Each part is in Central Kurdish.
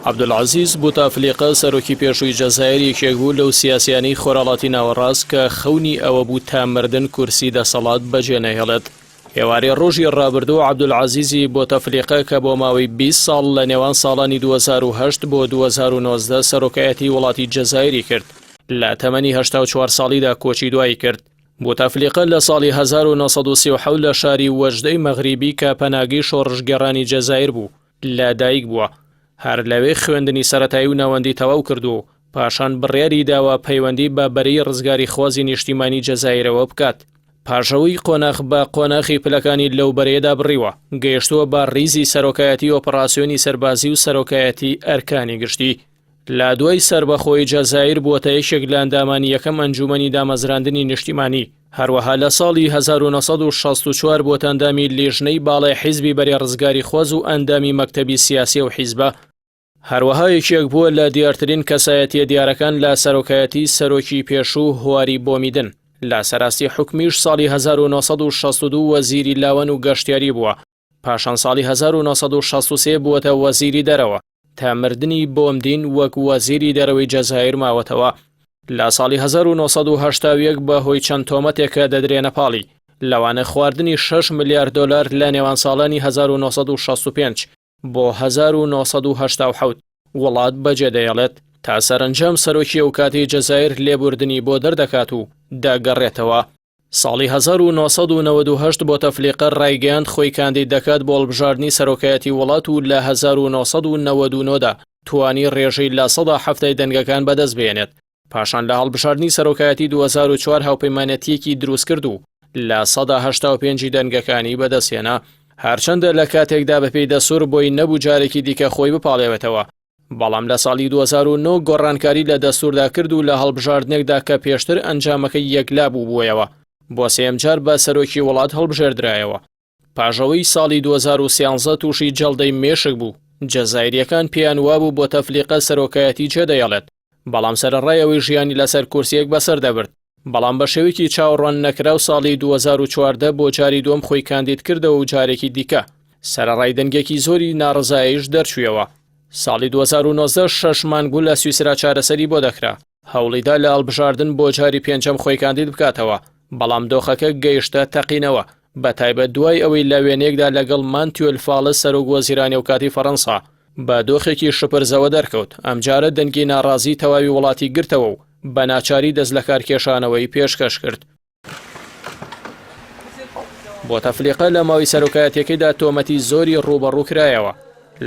عەبدولعەزیز بوتەفلیقە سەرۆکی پێشووی جەزایر یەکێک بوو لەو سیاسیانەی خۆراڵاتی ناوەڕاست کە خەونی ئەوە بوو تا مردن کورسی دەسەڵات بەجێ نەهێڵێت. ئێوارەی ڕۆژی ڕابردوو عەبدولعەزیزی بوتەفلیقە کە بۆ ماوەی 20 ساڵ لە نێوان ساڵانی 2008 بۆ 2019 سەرۆکایەتی وڵاتی جەزایری کرد. لە تەمەنی 84 ساڵیدا کۆچی دوایی کرد. بوتەفلیقە لە ساڵی 1937 لە شاری وەجدەی مەغریبی کە پەناگی شۆڕژگەڕانی جەزایر بوو لە دایک بووە. هەر لەوێ خوێندنی سەرەتایی و ناوەندی تەواو کردو، پاشان بڕیاری داوە پەیوەندی بە بەرەی ڕزگاری خوازی نیشتیمانی جەزایرەوە بکات. پاشەوەی قۆناغ بە قۆناغی پلەکانی لەو بەرەیەدا بڕیوە، گەیشتووە بە ڕیزی سەرۆکایەتی ئۆپەراسیۆنی سەربازی و سەرۆکایەتی ئەرکانی گشتی. لە دوای سربەخۆی جەزایر بووەتە یەکێک لە ئەندامانی یەکەم ئەنجومەنی دامەزراندنی نیشتیمانی. هەروەها لە ساڵی 1964 بۆتە ئەندامی لێژنەی باڵای حیزبی بەرەی ڕزگاری خۆز و ئەندامی مەکتەبی سیاسی و حیزبە. هەروەها یەکێک بووە لە دیارترین کەسایەتیە دیارەکان لە سەرۆکایەتی سەرۆکی پێشوو هواری بۆمیدن. لە سەراستی حکمیش ساڵی 1962 وەزیری لاوەن و گەشتیاری بووە. پاشان ساڵی 1963 بووەتە وەزیری دەرەوە تا مردنی بۆمدین وەک وەزیری دەرەوەی جەزایر ماوەتەوە. لە ساڵی 1970 بەهۆی چەند تۆمەتێکە دەدرێنە پاڵی، لەوانە خواردنی 6 ملیار دۆلار لە نێوان ساڵانی 1965 بۆ 1970 وڵات بەجێ دەیەڵێت تا سەرنجام سەرۆکی ئەو کاتی جەزایر لێبوردنی بۆ دەردەکات و داگەڕێتەوە. ساڵی 1998 بوتەفلیقە ڕایگەیاند خۆی کاندید دەکات بۆ هەڵبژاردننی سەرۆکایەتی وڵات و لە 1999دا توانی ڕێژەی لە 170 دەنگەکان بەدەست بێنێت. پاشان لە هەڵبژاردننی سەرۆکایەتی 2004 هاوپەیمانەتیەکی دروست کرد و لە 185 دەنگەکانی بەدەستهێنا. هەرچەندە لە کاتێکدا بەپێی دەسوور بۆی نەبوو جارێکی دیکە خۆی بپاڵێوێتەوە، بەڵام لە ساڵی 2009 گۆڕانکاری لە دەستووردا کرد و لە هەڵبژاردنێکدا کە پێشتر ئەنجامەکەی یەکلا بوو بوویەوە بۆ سێم جار بە سەرۆکی وڵات هەڵبژێردرایەوە. پاژەوەی ساڵی 2013 تووشی جەڵدەی مێشک بوو. جەزایریەکان پێیان وابوو بوتەفلیقە سەرۆکایەتی جێدەیەڵێت، بەڵام سەرەڕایەوەی ژیانی لەسەر کورسیەک بەسەر دەبرد. بەڵام بە شێوەیەکی چاوەڕوان نەکراو ساڵی 2014 بۆ جاری دووەم خۆی کاندید کردەوە و جارێکی دیکە سەرەڕای دەنگێکی زۆری ناڕزاییش دەرچوویەوە. ساڵی 2019 6 مانگ لە سویسرا چارەسەری بۆ دەکرا، هەوڵیدا لە هەڵبژاردن بۆ جاری پێنجەم خۆی کاندید بکاتەوە، بەڵام دۆخەکە گەیشتە تەقینەوە، بەتایبەت دوای ئەوەی لە وێنەیەکدا لەگەڵ مانتیۆل فالس سەرۆک وەزیرانی وکاتی فەڕەنسا بە دۆخێکی شپرزەوە دەرکەوت. ئەمجارە دەنگی ناڕازی تەواوی وڵاتی گرتەوە و بە ناچاری دەست لە کارکێشانەوەی پێشکەش کرد. بوتەفلیقە لە ماوەی سەرۆکایەتیەکەیدا تۆمەتی زۆری ڕوبەڕوو کرایەوە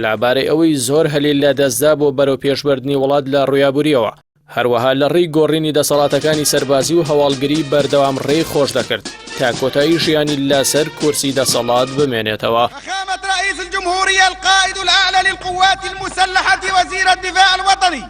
لەبارەی ئەوەی زۆر هەلیل لە دەستدا بۆ بەرەو پێشبردننی وڵات لە ڕوویابووریەوە. هەروەها لە ڕێی گۆڕینی دەسەڵاتەکانی سەربازی و هەواڵگری بەردەوام ڕێی خۆش دەکرد تا کۆتایی ژیانی لەسەر کورسی دەسەڵات بمێنێتەوە. فخامة رئيس الجمهورية القائد الأعلى للقوات المسلحة وزير الدفاع الوطني